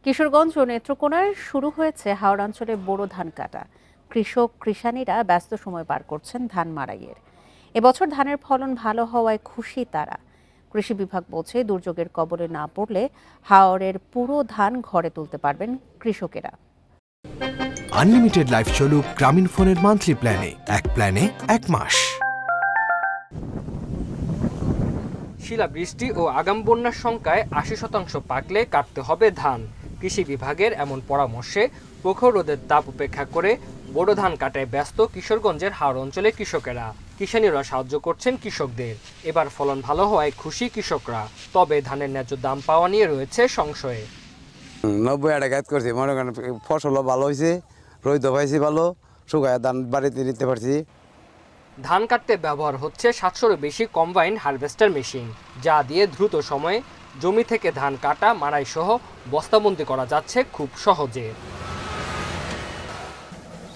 কিশোরগঞ্জ ও নেত্রকোনায় শুরু হয়েছে হাওড়াঞ্চলে বোরো ধান কাটা। কৃষানীরা ব্যস্ত সময় পার করছেন ধান মাড়াইয়ের। এবছর ধানের ফলন ভালো হওয়ায় খুশি তারা। কৃষি বিভাগ বলছে, দুর্যোগের কবলে না পড়লে হাওরের পুরো ধান ঘরে তুলতে পারবেন কৃষকেরা। আনলিমিটেড লাইফ চলুক গ্রামীণ ফোনের মান্থলি প্ল্যানে, এক প্ল্যানে 1 মাস। শিলাবৃষ্টি ও আগাম বন্যার শঙ্কায় ৮০% পাকলে কাটতে হবে ধান। কৃষি বিভাগের এমন পরামর্শে প্রখর রোদের তাপ উপেক্ষা করে বোরো ধান কাটায় ব্যস্ত কিশোরগঞ্জের হাওড় অঞ্চলের কৃষকেরা। কিষানীরা সাহায্য করছেন কৃষকদের। এবার ফলন ভালো হওয়ায় খুশি কৃষকরা। তবে ধানের ন্যায্য দাম পাওয়া নিয়ে রয়েছে সংশয়ে। 90 টাকা কাজ করছি, মনে করেন ফসলও ভালো হয়েছে, রোদ পাইছি ভালো, শুকায় ধান বাড়িতে নিতে পারছি। ধান কাটতে ব্যবহার হচ্ছে ৭০০-এরও বেশি কম্বাইন হারভেস্টার মেশিন, যা দিয়ে দ্রুত সময়ে জমি থেকে ধান কাটা, মাড়াই সহ বস্তাবন্দি করা যাচ্ছে খুব সহজে।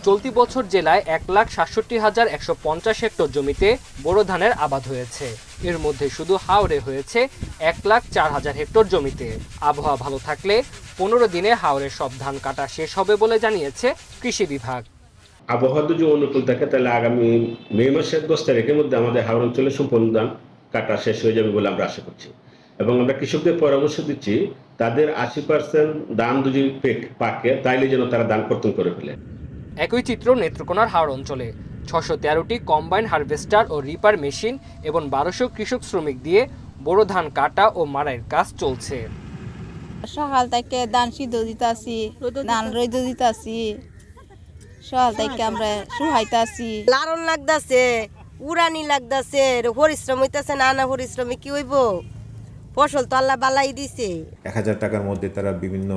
চলতি বছর জেলায় ১,৬৭,১৫০ হেক্টর জমিতে বোরো ধানের আবাদ হয়েছে। এর মধ্যে শুধু হাওরে হয়েছে ১,০৪,০০০ হেক্টর জমিতে। আবহাওয়া ভালো থাকলে ১৫ দিনে হাওরের সব ধান কাটা শেষ হবে বলে জানিয়েছে কৃষি বিভাগ। আবহাওয়া যদি অনুকূল থাকে তাহলে আগামী মে মাসের ১০ তারিখের মধ্যে আমাদের হাওড় অঞ্চলে সম্পূর্ণ ধান কাটা শেষ হয়ে যাবে বলে আমরা আশা করছি। এবং আমরা কৃষকদের পরামর্শ দিচ্ছি, তাদের ৮০% ধান যদি পাকে তাইলে যেন তারা ধান কর্তন করে ফেলে। একই চিত্র নেত্রকোনার হাওড় অঞ্চলে ৬১৩টি কম্বাইন হারভেস্টার ও রিপার মেশিন এবং ১২০০ কৃষক শ্রমিক দিয়ে বোরো ধান কাটা ও মাড়াইয়ের কাজ চলছে। সকাল থেকে ধান সিদ্ধ দিতেছি, ধান রোদ দিতেছি, সকাল থেকে আমরা শুহাইতেছি। লারণ লাগতেছে, উড়ানি লাগতেছে, পরিশ্রম হইতেছে, নানা পরিশ্রমে কি হইব, ফসল তো আল্লাহ বালাই দিছে। ১,০০০ টাকার মধ্যে তারা বিভিন্ন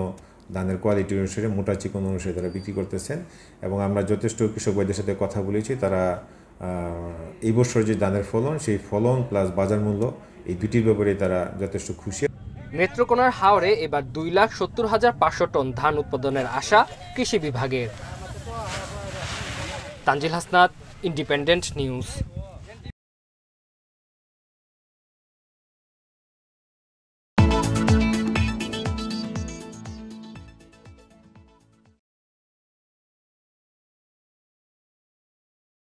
ধানের কোয়ালিটি অনুসারে, মোটা চিকন অনুসারে তারা বিক্রি করতেছেন। এবং আমরা যথেষ্ট কৃষক ভাইদের সাথে কথা বলেছি, তারা এই বছর যে ধানের ফলন, সেই ফলন প্লাস বাজার মূল্য, এই দুটির ব্যাপারে তারা যথেষ্ট খুশি। নেত্রকোনার হাওরে এবার ২,৭০,৫০০ টন ধান উৎপাদনের আশা কৃষি বিভাগের। Tanzil Hasnat, independent news.